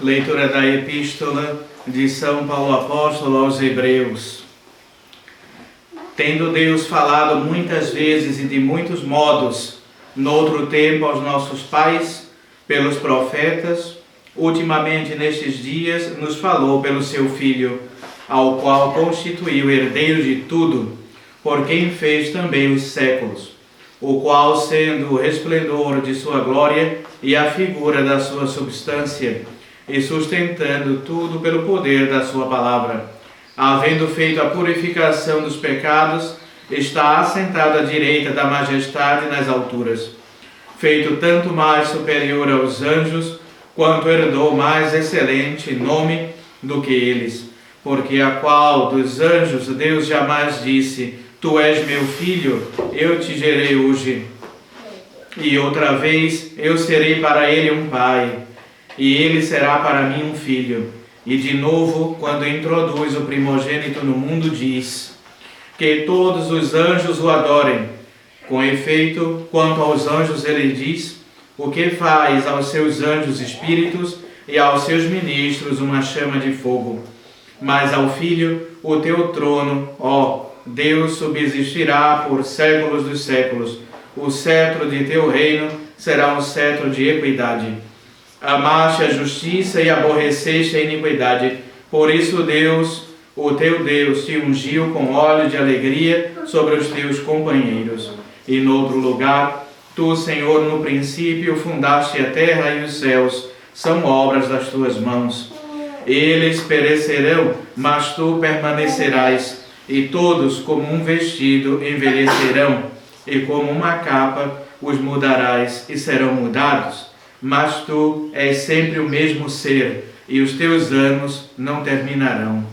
Leitura da Epístola de São Paulo Apóstolo aos Hebreus. Tendo Deus falado muitas vezes e de muitos modos, noutro tempo aos nossos pais, pelos profetas, ultimamente nestes dias nos falou pelo seu Filho, ao qual constituiu herdeiro de tudo, por quem fez também os séculos, o qual, sendo o resplendor de sua glória e a figura da sua substância, e sustentando tudo pelo poder da sua palavra, havendo feito a purificação dos pecados, está assentado à direita da majestade nas alturas, feito tanto mais superior aos anjos, quanto herdou mais excelente nome do que eles, porque a qual dos anjos Deus jamais disse: Tu és meu filho, eu te gerei hoje. E outra vez eu serei para ele um pai, e ele será para mim um filho. E de novo, quando introduz o primogênito no mundo, diz: Que todos os anjos o adorem. Com efeito, quanto aos anjos ele diz: O que faz aos seus anjos espíritos e aos seus ministros uma chama de fogo. Mas ao Filho, o teu trono, ó Deus, subsistirá por séculos dos séculos. O cetro de teu reino será um cetro de equidade. Amaste a justiça e aborreceste a iniquidade. Por isso Deus, o teu Deus, te ungiu com óleo de alegria sobre os teus companheiros. E noutro lugar, tu, Senhor, no princípio fundaste a terra e os céus, são obras das tuas mãos. Eles perecerão, mas tu permanecerás, e todos, como um vestido, envelhecerão, e como uma capa os mudarás, e serão mudados. Mas tu és sempre o mesmo ser, e os teus anos não terminarão.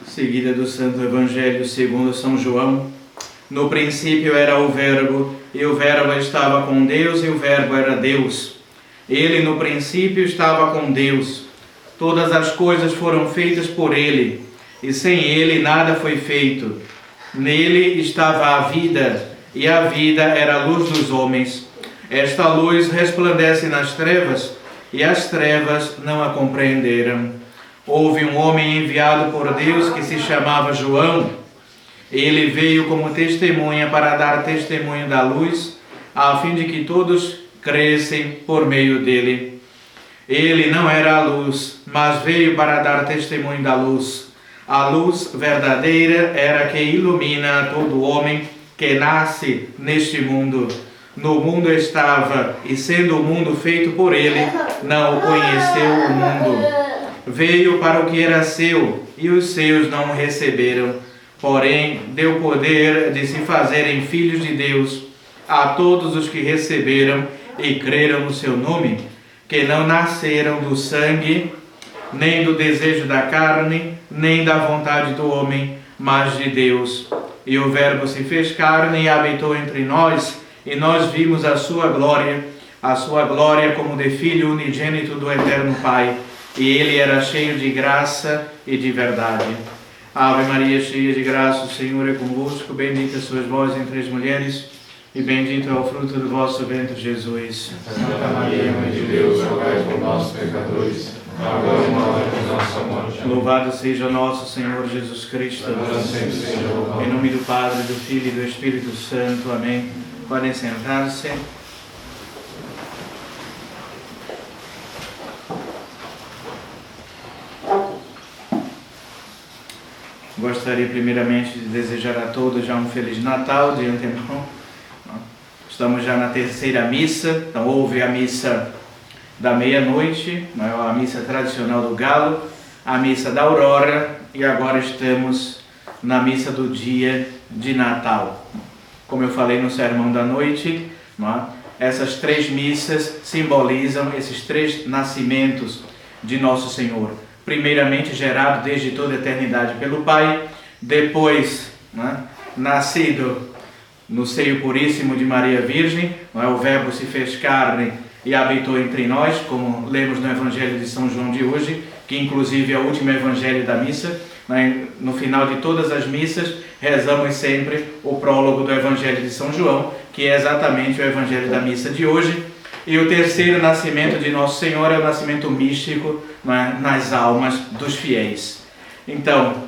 Seguida do Santo Evangelho segundo São João. No princípio era o Verbo, e o Verbo estava com Deus, e o Verbo era Deus. Ele no princípio estava com Deus. Todas as coisas foram feitas por ele, e sem ele nada foi feito. Nele estava a vida, e a vida era a luz dos homens. Esta luz resplandece nas trevas, e as trevas não a compreenderam. Houve um homem enviado por Deus que se chamava João. Ele veio como testemunha para dar testemunho da luz, a fim de que todos crescem por meio dele. Ele não era a luz, mas veio para dar testemunho da luz. A luz verdadeira era que ilumina todo homem que nasce neste mundo. No mundo estava, e sendo o mundo feito por ele, não o conheceu o mundo. Veio para o que era seu, e os seus não o receberam. Porém, deu poder de se fazerem filhos de Deus a todos os que receberam e creram no seu nome, que não nasceram do sangue, nem do desejo da carne, nem da vontade do homem, mas de Deus. E o Verbo se fez carne e habitou entre nós, e nós vimos a sua glória como de Filho unigênito do Eterno Pai. E ele era cheio de graça e de verdade. Ave Maria, cheia de graça, o Senhor é convosco. Bendita sois vós entre as mulheres, e bendito é o fruto do vosso ventre, Jesus. Santa Maria, Mãe de Deus, rogai por nós, pecadores, agora e na hora de nossa morte. Louvado seja nosso Senhor Jesus Cristo. Agora sempre seja louvado. Em nome do Padre, do Filho e do Espírito Santo. Amém. Podem sentar-se. Gostaria primeiramente de desejar a todos já um Feliz Natal de antemão. Estamos já na terceira missa, então houve a missa da meia-noite, a missa tradicional do Galo, a missa da Aurora e agora estamos na missa do dia de Natal. Como eu falei no sermão da noite, essas três missas simbolizam esses três nascimentos de Nosso Senhor. Primeiramente gerado desde toda a eternidade pelo Pai, depois nascido no seio puríssimo de Maria Virgem, não é? O Verbo se fez carne e habitou entre nós, como lemos no Evangelho de São João de hoje, que inclusive é o último Evangelho da missa. No final de todas as missas, rezamos sempre o prólogo do Evangelho de São João, que é exatamente o Evangelho da missa de hoje. E o terceiro nascimento de Nosso Senhor é o nascimento místico, nas almas dos fiéis. Então,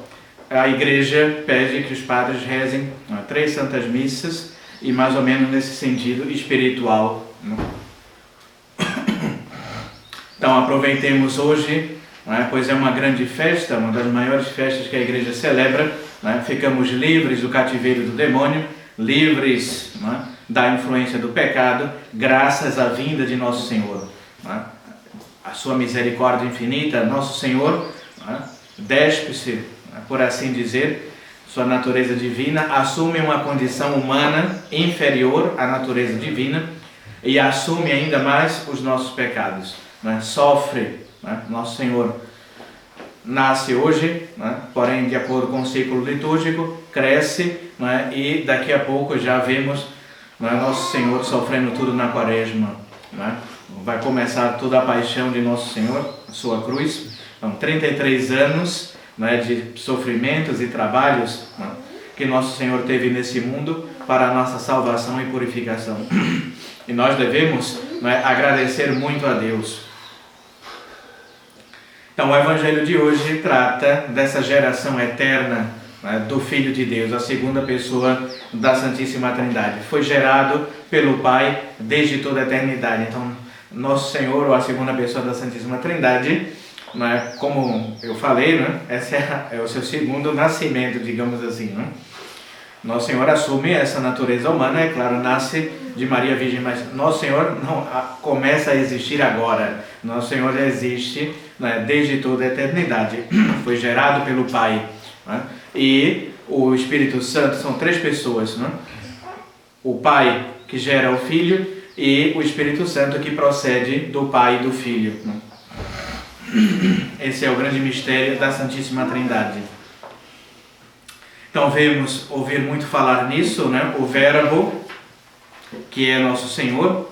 a Igreja pede que os padres rezem 3 santas missas, e mais ou menos nesse sentido espiritual. Então, aproveitemos hoje, pois é uma grande festa, uma das maiores festas que a Igreja celebra. Ficamos livres do cativeiro do demônio, livres da influência do pecado, graças à vinda de Nosso Senhor. A sua misericórdia infinita, Nosso Senhor despe-se, por assim dizer, sua natureza divina, assume uma condição humana inferior à natureza divina e assume ainda mais os nossos pecados. Sofre, Nosso Senhor nasce hoje, porém, de acordo com o ciclo litúrgico, cresce, e daqui a pouco já vemos Nosso Senhor sofrendo tudo na Quaresma. Vai começar toda a paixão de Nosso Senhor, a sua cruz. Então, 33 anos de sofrimentos e trabalhos que Nosso Senhor teve nesse mundo para a nossa salvação e purificação. E nós devemos agradecer muito a Deus. Então, o Evangelho de hoje trata dessa geração eterna do Filho de Deus, a segunda pessoa da Santíssima Trindade. Foi gerado pelo Pai desde toda a eternidade. Então, Nosso Senhor, ou a segunda pessoa da Santíssima Trindade, como eu falei, esse é o seu segundo nascimento, digamos assim. Nosso Senhor assume essa natureza humana, é claro, nasce de Maria Virgem, mas Nosso Senhor não começa a existir agora. Nosso Senhor já existe desde toda a eternidade. Foi gerado pelo Pai. E o Espírito Santo são 3 pessoas. O Pai que gera o Filho e o Espírito Santo que procede do Pai e do Filho. Esse é o grande mistério da Santíssima Trindade. Então, vamos ouvir muito falar nisso, o Verbo, que é Nosso Senhor,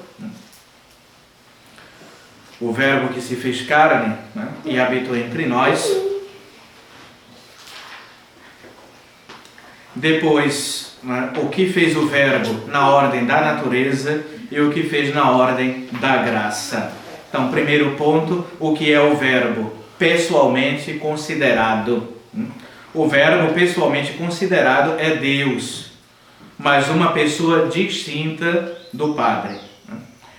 o Verbo que se fez carne e habitou entre nós. Depois, o que fez o Verbo na ordem da natureza e o que fez na ordem da graça. Então, primeiro ponto, o que é o Verbo pessoalmente considerado. O Verbo pessoalmente considerado é Deus, mas uma pessoa distinta do Padre.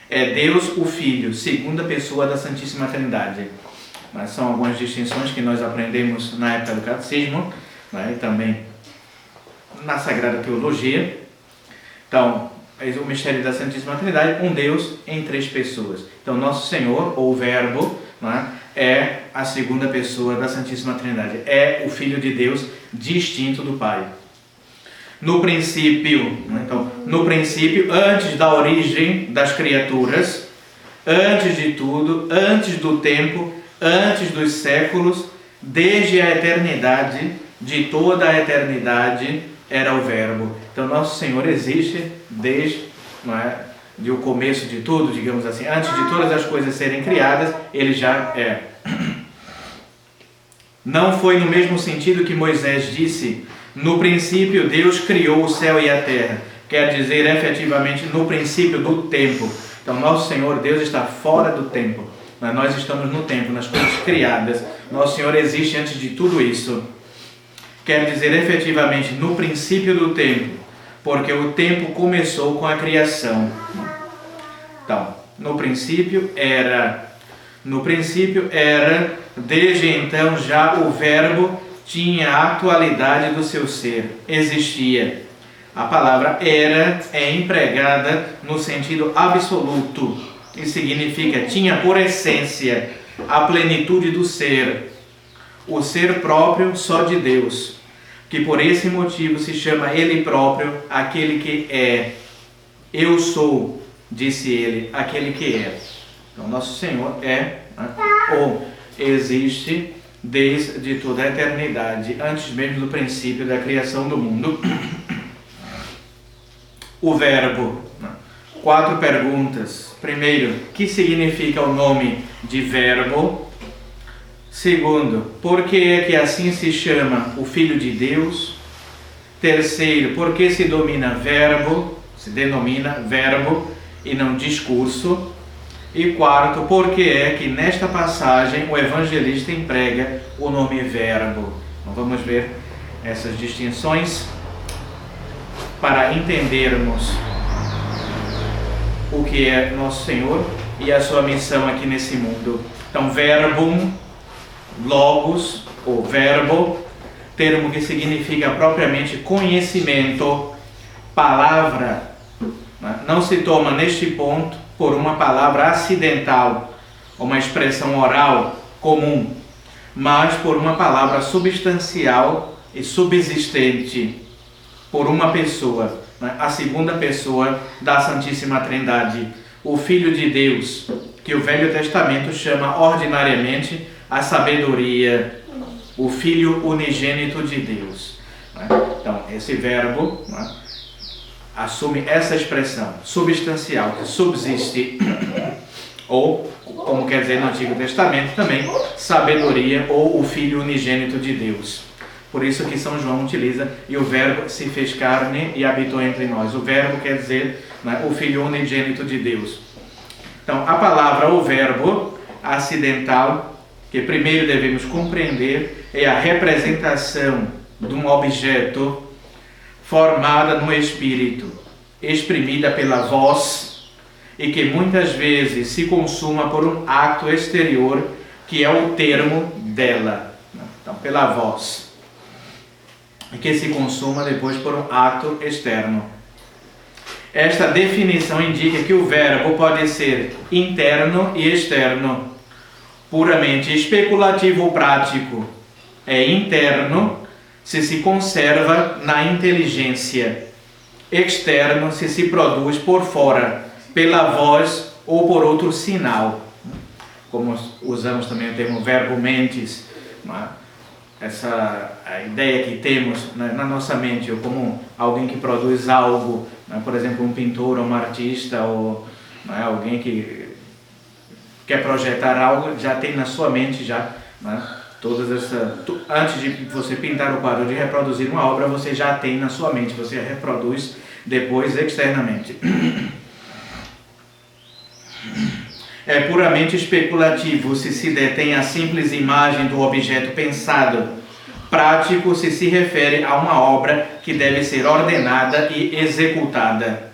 É Deus o Filho, segunda pessoa da Santíssima Trindade. Mas são algumas distinções que nós aprendemos na época do Catecismo, e também na Sagrada Teologia. Então, o mistério da Santíssima Trindade, um Deus em 3 pessoas. Então, Nosso Senhor, ou Verbo, é a segunda pessoa da Santíssima Trindade. É o Filho de Deus distinto do Pai. No princípio, antes da origem das criaturas, antes de tudo, antes do tempo, antes dos séculos, desde a eternidade, de toda a eternidade, era o Verbo. Então, Nosso Senhor existe desde o começo de tudo, digamos assim. Antes de todas as coisas serem criadas, Ele já é. Não foi no mesmo sentido que Moisés disse: no princípio Deus criou o céu e a terra. Quer dizer, efetivamente, no princípio do tempo. Então, Nosso Senhor, Deus, está fora do tempo. Nós estamos no tempo, nas coisas criadas. Nosso Senhor existe antes de tudo isso. Quer dizer, efetivamente, no princípio do tempo, porque o tempo começou com a criação. Então, no princípio era, desde então já o Verbo tinha a atualidade do seu ser, existia. A palavra era é empregada no sentido absoluto, e significa tinha por essência a plenitude do ser, o ser próprio só de Deus, que por esse motivo se chama Ele próprio aquele que é. Eu sou, disse Ele, aquele que é. Então, Nosso Senhor é, ou existe desde toda a eternidade, antes mesmo do princípio da criação do mundo. o verbo? 4 perguntas. Primeiro, o que significa o nome de verbo? Segundo, por que é que assim se chama o Filho de Deus? Terceiro, por que se denomina verbo e não discurso? E quarto, por que é que nesta passagem o evangelista emprega o nome verbo? Então vamos ver essas distinções para entendermos o que é nosso Senhor e a sua missão aqui nesse mundo. Então, verbum, logos, ou verbo, termo que significa propriamente conhecimento, palavra, não se toma neste ponto por uma palavra acidental, uma expressão oral comum, mas por uma palavra substancial e subsistente, por uma pessoa, a segunda pessoa da Santíssima Trindade, o Filho de Deus, que o Velho Testamento chama ordinariamente a sabedoria, o Filho unigênito de Deus. Então, esse verbo assume essa expressão substancial, que subsiste, ou, como quer dizer no Antigo Testamento também, sabedoria ou o Filho unigênito de Deus. Por isso que São João utiliza, e o verbo se fez carne e habitou entre nós. O verbo quer dizer o Filho unigênito de Deus. Então, a palavra o verbo acidental, que primeiro devemos compreender, é a representação de um objeto formada no espírito, exprimida pela voz, e que muitas vezes se consuma por um ato exterior, que é o termo dela. Então, pela voz, e que se consuma depois por um ato externo. Esta definição indica que o verbo pode ser interno e externo, puramente especulativo ou prático. É interno se conserva na inteligência, externo se produz por fora, pela voz ou por outro sinal. Como usamos também o termo verbo mentis, a ideia que temos na nossa mente, ou como alguém que produz algo, por exemplo, um pintor ou um artista, ou alguém que quer projetar algo, já tem na sua mente antes de você pintar o quadro, de reproduzir uma obra, você já tem na sua mente, você reproduz depois externamente. É puramente especulativo se detém a simples imagem do objeto pensado. Prático se refere a uma obra que deve ser ordenada e executada.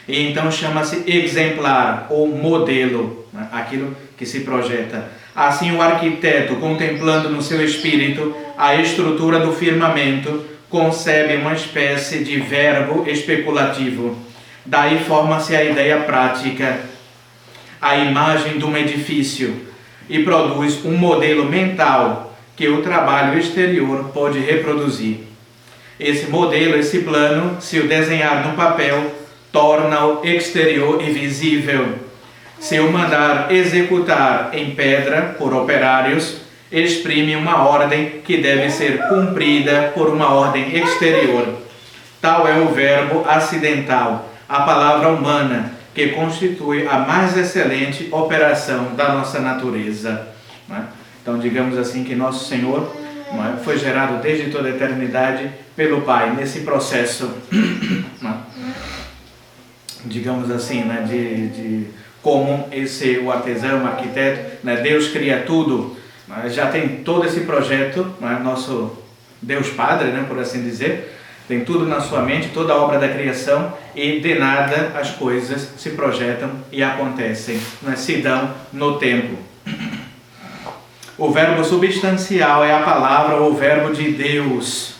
E então chama-se exemplar ou modelo, aquilo que se projeta. Assim, o arquiteto, contemplando no seu espírito a estrutura do firmamento, concebe uma espécie de verbo especulativo. Daí forma-se a ideia prática, a imagem de um edifício, e produz um modelo mental que o trabalho exterior pode reproduzir. Esse modelo, esse plano, se o desenhar no papel, torna-o exterior e visível. Se o mandar executar em pedra por operários, exprime uma ordem que deve ser cumprida por uma ordem exterior. Tal é o verbo acidental, a palavra humana, que constitui a mais excelente operação da nossa natureza. Então, digamos assim que nosso Senhor foi gerado desde toda a eternidade pelo Pai, nesse processo, digamos assim, de como o artesão, o arquiteto, Deus cria tudo, já tem todo esse projeto, nosso Deus Padre, por assim dizer, tem tudo na sua mente, toda a obra da criação, e de nada as coisas se projetam e acontecem, se dão no tempo. O verbo substancial é a palavra ou verbo de Deus.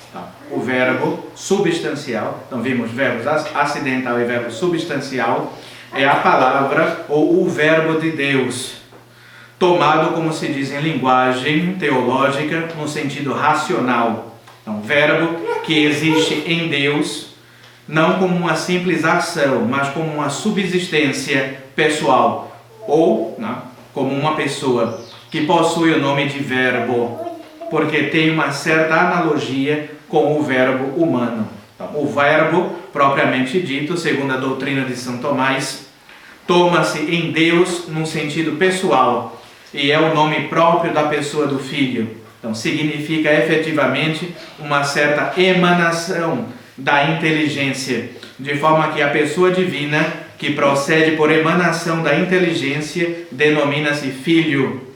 Então, o verbo substancial, então vimos verbos acidental e verbo substancial, é a palavra ou o verbo de Deus, tomado, como se diz em linguagem teológica, no sentido racional. Então, verbo que existe em Deus, não como uma simples ação, mas como uma subsistência pessoal, ou como uma pessoa que possui o nome de verbo, porque tem uma certa analogia com o verbo humano. Então, o verbo propriamente dito, segundo a doutrina de São Tomás, toma-se em Deus num sentido pessoal e é o nome próprio da pessoa do Filho. Então, significa efetivamente uma certa emanação da inteligência, de forma que a pessoa divina, que procede por emanação da inteligência, denomina-se Filho.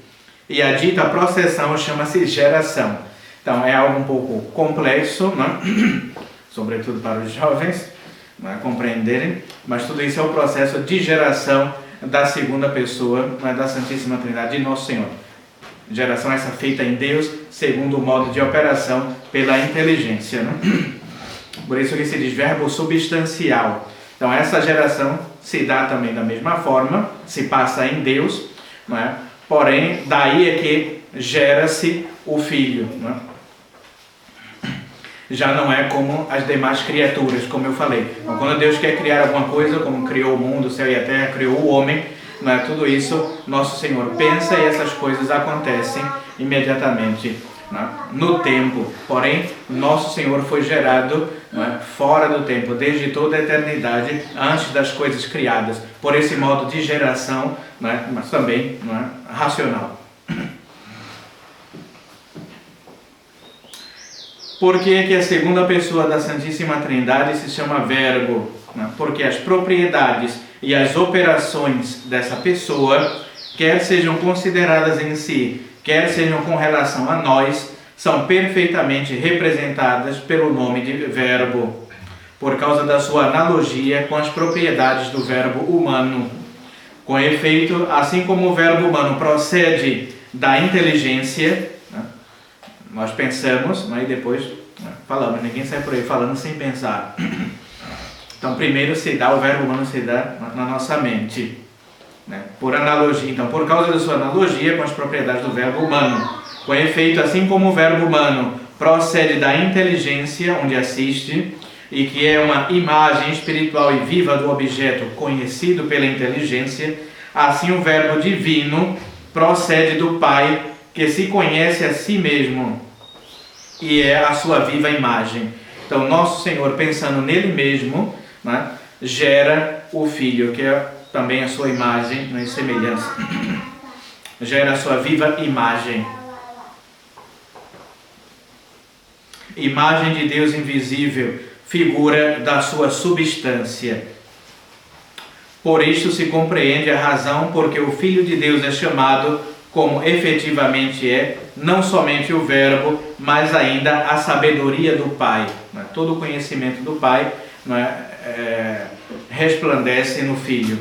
E a dita processão chama-se geração. Então, é algo um pouco complexo, né? Sobretudo para os jovens, né, compreenderem, mas tudo isso é o processo de geração da segunda pessoa, né, da Santíssima Trindade de Nosso Senhor. Geração essa feita em Deus, segundo o modo de operação pela inteligência, né? Por isso que se diz verbo substancial. Então essa geração se dá também da mesma forma, se passa em Deus, não é? Porém, daí é que gera-se o Filho, não é? Já não é como as demais criaturas, como eu falei. Então, quando Deus quer criar alguma coisa, como criou o mundo, o céu e a terra, criou o homem, não é? Tudo isso Nosso Senhor pensa e essas coisas acontecem imediatamente, não é? No tempo. Porém, Nosso Senhor foi gerado, não é? Fora do tempo, desde toda a eternidade, antes das coisas criadas, por esse modo de geração, não é? Mas também, não é? Racional. Por que a segunda pessoa da Santíssima Trindade se chama Verbo? Porque as propriedades e as operações dessa pessoa, quer sejam consideradas em si, quer sejam com relação a nós, são perfeitamente representadas pelo nome de Verbo, por causa da sua analogia com as propriedades do verbo humano. Com efeito, assim como o verbo humano procede da inteligência, nós pensamos, e depois falamos, ninguém sai por aí falando sem pensar. Então, primeiro o verbo humano se dá na nossa mente, né? Por analogia. Então, por causa da sua analogia com as propriedades do verbo humano. Com efeito, assim como o verbo humano procede da inteligência, onde assiste, e que é uma imagem espiritual e viva do objeto conhecido pela inteligência, assim o verbo divino procede do Pai, que se conhece a si mesmo e é a sua viva imagem. Então, Nosso Senhor, pensando nele mesmo, né, gera o Filho, que é também a sua imagem, e semelhança. Gera a sua viva imagem. Imagem de Deus invisível, figura da sua substância. Por isto se compreende a razão porque o Filho de Deus é chamado, como efetivamente é, não somente o Verbo, mas ainda a sabedoria do Pai. Todo o conhecimento do Pai resplandece no Filho.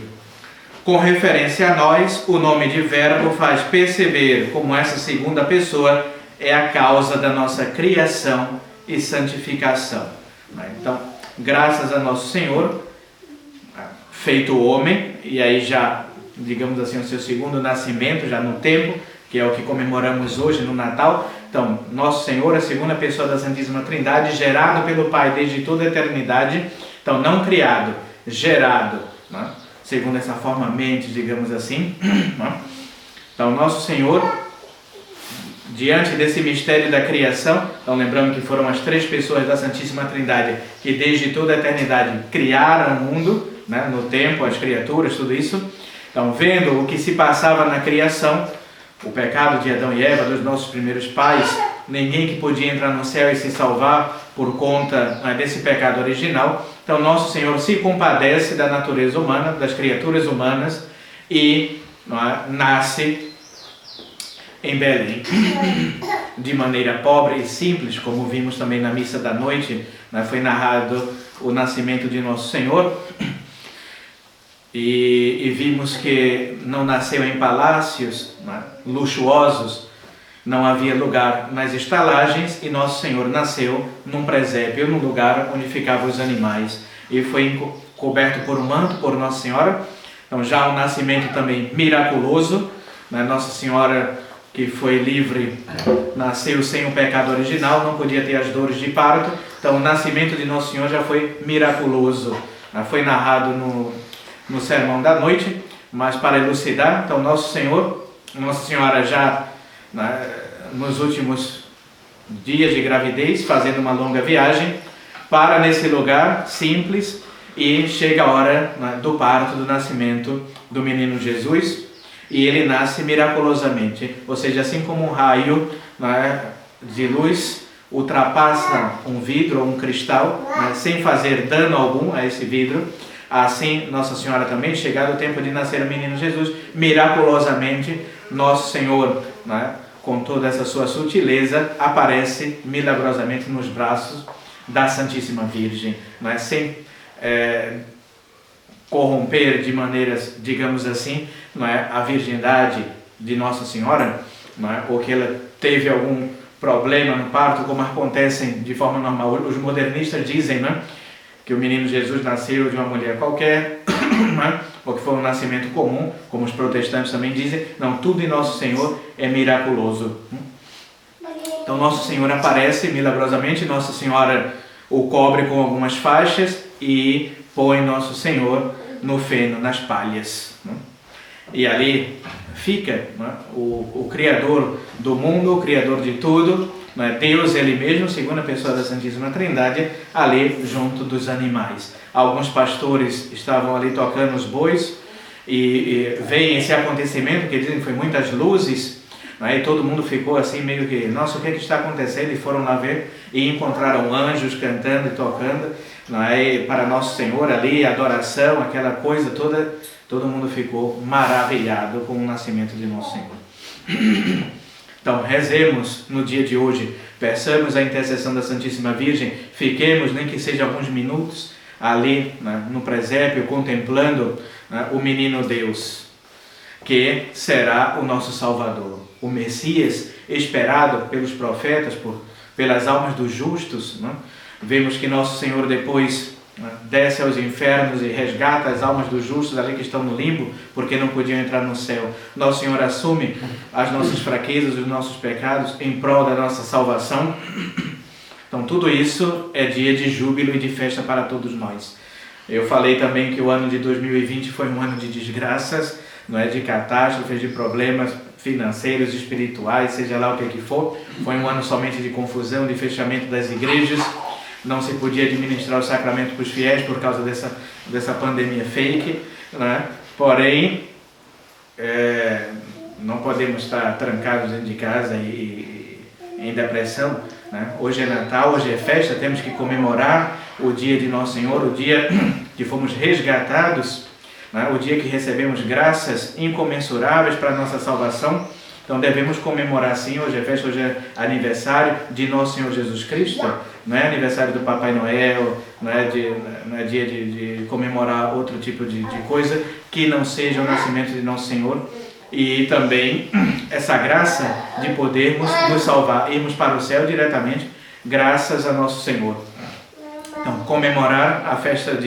Com referência a nós, o nome de Verbo faz perceber como essa segunda pessoa é a causa da nossa criação e santificação. Então, graças a Nosso Senhor, feito homem, e aí já, digamos assim, o seu segundo nascimento, já no tempo, que é o que comemoramos hoje no Natal. Então, Nosso Senhor, a segunda pessoa da Santíssima Trindade, gerado pelo Pai desde toda a eternidade, então não criado, gerado, né? Segundo essa forma mente, digamos assim, né? Então, Nosso Senhor, diante desse mistério da criação, então lembrando que foram as três pessoas da Santíssima Trindade que desde toda a eternidade criaram o mundo, né? No tempo, as criaturas, tudo isso. Então, vendo o que se passava na criação, o pecado de Adão e Eva, dos nossos primeiros pais, ninguém que podia entrar no céu e se salvar por conta desse pecado original. Então, Nosso Senhor se compadece da natureza humana, das criaturas humanas, e nasce em Belém, de maneira pobre e simples, como vimos também na missa da noite, foi narrado o nascimento de Nosso Senhor. E vimos que não nasceu em palácios luxuosos, não havia lugar nas estalagens, e Nosso Senhor nasceu num presépio, num lugar onde ficavam os animais, e foi coberto por um manto por Nossa Senhora. Então, já um nascimento também miraculoso, Nossa Senhora, que foi livre, nasceu sem o pecado original, não podia ter as dores de parto. Então, o nascimento de Nosso Senhor já foi miraculoso, foi narrado no Sermão da Noite, mas para elucidar, então Nossa Senhora já nos últimos dias de gravidez, fazendo uma longa viagem, para nesse lugar simples e chega a hora, né, do parto, do nascimento do menino Jesus, e ele nasce miraculosamente, ou seja, assim como um raio, né, de luz ultrapassa um vidro ou um cristal, né, sem fazer dano algum a esse vidro, assim Nossa Senhora também, chegado o tempo de nascer o menino Jesus, miraculosamente Nosso Senhor, né, com toda essa sua sutileza, aparece milagrosamente nos braços da Santíssima Virgem, né, sem corromper de maneiras, digamos assim, não é, a virgindade de Nossa Senhora, não é, ou que ela teve algum problema no parto, como acontecem de forma normal. Os modernistas dizem, né, que o menino Jesus nasceu de uma mulher qualquer, né, ou que foi um nascimento comum, como os protestantes também dizem. Não, tudo em Nosso Senhor é miraculoso. Então Nosso Senhor aparece milagrosamente, Nossa Senhora o cobre com algumas faixas e põe Nosso Senhor no feno, nas palhas, né? E ali fica, né, o Criador do mundo, o Criador de tudo, né, Deus Ele mesmo, segunda pessoa da Santíssima Trindade, ali junto dos animais. Alguns pastores estavam ali tocando os bois e veem esse acontecimento, que dizem que foi muitas luzes, né, e todo mundo ficou assim meio que, nossa, o que é que está acontecendo? E foram lá ver e encontraram anjos cantando e tocando, né, para Nosso Senhor ali, adoração, aquela coisa toda. Todo mundo ficou maravilhado com o nascimento de Nosso Senhor. Então, rezemos no dia de hoje, peçamos a intercessão da Santíssima Virgem, fiquemos, nem que seja alguns minutos, ali, né, no presépio, contemplando, né, o menino Deus, que será o nosso Salvador, o Messias esperado pelos profetas, pelas almas dos justos, né? Vemos que Nosso Senhor depois, né, desce aos infernos e resgata as almas dos justos ali que estão no limbo, porque não podiam entrar no céu. Nosso Senhor assume as nossas fraquezas, os nossos pecados, em prol da nossa salvação. Então tudo isso é dia de júbilo e de festa para todos nós. Eu falei também que o ano de 2020 foi um ano de desgraças, não é, de catástrofes, de problemas financeiros, espirituais, seja lá o que for. Foi um ano somente de confusão, de fechamento das igrejas. Não se podia administrar o sacramento para os fiéis por causa dessa pandemia fake, né? Porém, não podemos estar trancados dentro de casa e em depressão, né? Hoje é Natal, hoje é festa, temos que comemorar o dia de Nosso Senhor, o dia que fomos resgatados, né? O dia que recebemos graças incomensuráveis para a nossa salvação. Então devemos comemorar sim, hoje é festa, hoje é aniversário de Nosso Senhor Jesus Cristo, não é aniversário do Papai Noel, não é dia de comemorar outro tipo de coisa que não seja o nascimento de Nosso Senhor. E também essa graça de podermos nos salvar, irmos para o céu diretamente, graças a Nosso Senhor. Então, comemorar a festa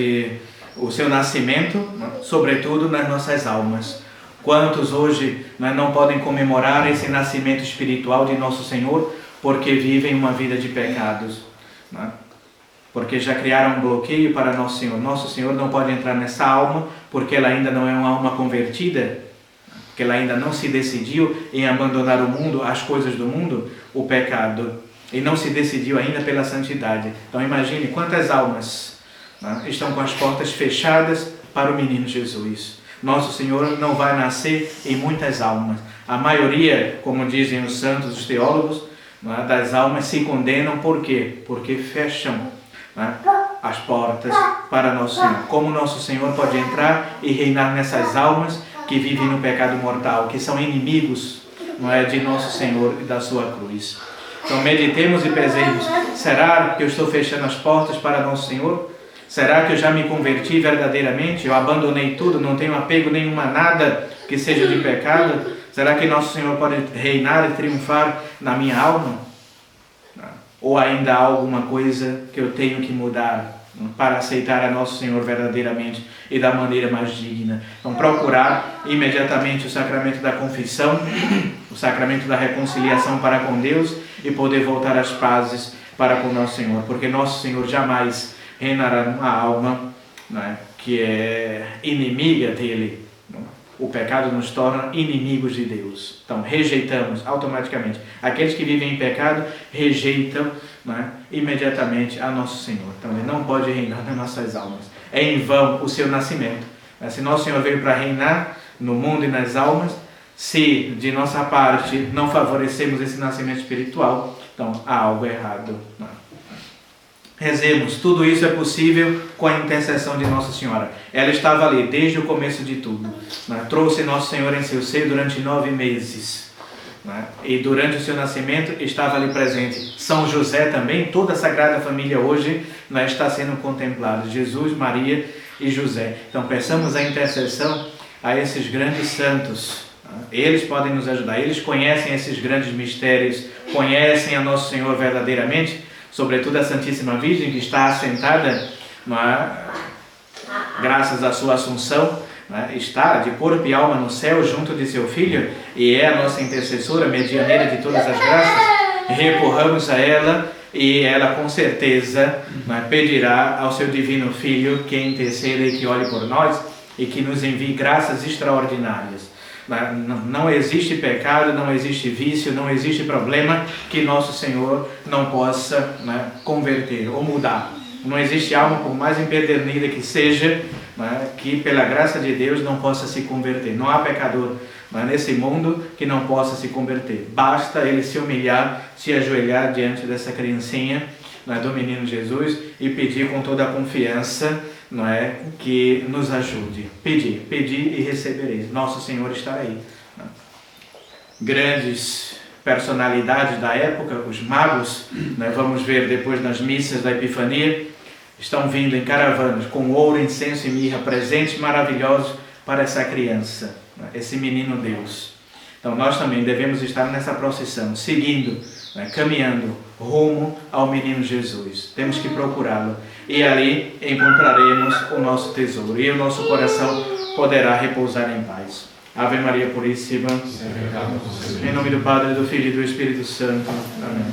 o seu nascimento, né, sobretudo nas nossas almas. Quantos hoje, né, não podem comemorar esse nascimento espiritual de Nosso Senhor porque vivem uma vida de pecados, né? Porque já criaram um bloqueio para Nosso Senhor. Nosso Senhor não pode entrar nessa alma porque ela ainda não é uma alma convertida, que ela ainda não se decidiu em abandonar o mundo, as coisas do mundo, o pecado, e não se decidiu ainda pela santidade. Então imagine quantas almas, né, estão com as portas fechadas para o menino Jesus. Nosso Senhor não vai nascer em muitas almas. A maioria, como dizem os santos, os teólogos, né, das almas se condenam. Por quê? Porque fecham, né, as portas para Nosso Senhor. Como Nosso Senhor pode entrar e reinar nessas almas que vivem no pecado mortal, que são inimigos, não é, de Nosso Senhor e da sua cruz. Então meditemos e pesemos. Será que eu estou fechando as portas para Nosso Senhor? Será que eu já me converti verdadeiramente? Eu abandonei tudo, não tenho apego nenhuma a nada que seja de pecado? Será que Nosso Senhor pode reinar e triunfar na minha alma? Ou ainda há alguma coisa que eu tenho que mudar para aceitar a Nosso Senhor verdadeiramente e da maneira mais digna? Então procurar imediatamente o sacramento da confissão, o sacramento da reconciliação para com Deus e poder voltar às pazes para com Nosso Senhor, porque Nosso Senhor jamais reinará numa alma, né, que é inimiga dele. o pecado nos torna inimigos de Deus. Então, rejeitamos automaticamente. Aqueles que vivem em pecado rejeitam, né, imediatamente a nosso Senhor. Então, Ele não pode reinar nas nossas almas. É em vão o seu nascimento. Se nosso Senhor veio para reinar no mundo e nas almas, se de nossa parte não favorecemos esse nascimento espiritual, então há algo errado. Rezemos, tudo isso é possível com a intercessão de Nossa Senhora. Ela estava ali desde o começo de tudo. Trouxe Nosso Senhor em seu seio durante 9 meses. E durante o seu nascimento estava ali presente São José também. Toda a Sagrada Família hoje está sendo contemplada. Jesus, Maria e José. Então peçamos a intercessão a esses grandes santos. Eles podem nos ajudar. Eles conhecem esses grandes mistérios, conhecem a Nosso Senhor verdadeiramente, sobretudo a Santíssima Virgem, que está assentada, graças à sua Assunção, está de corpo e alma no céu junto de seu Filho, e é a nossa intercessora, medianeira de todas as graças. Recorramos a ela, e ela com certeza pedirá ao seu Divino Filho que interceda e que olhe por nós e que nos envie graças extraordinárias. Não existe pecado, não existe vício, não existe problema que Nosso Senhor não possa converter ou mudar. Não existe alma, por mais empedernida que seja, que pela graça de Deus não possa se converter. Não há pecador nesse mundo que não possa se converter. Basta ele se humilhar, se ajoelhar diante dessa criancinha, do menino Jesus, e pedir com toda a confiança, que nos ajude. Pedir e recebereis. Nosso Senhor está aí. Grandes personalidades da época, os magos, vamos ver depois nas missas da Epifania, estão vindo em caravanas com ouro, incenso e mirra, presentes maravilhosos para essa criança, esse menino Deus. Então nós também devemos estar nessa procissão, seguindo, caminhando rumo ao menino Jesus. Temos que procurá-lo e ali encontraremos o nosso tesouro e o nosso coração poderá repousar em paz. Ave Maria Puríssima, em nome do Padre, do Filho e do Espírito Santo. Amém.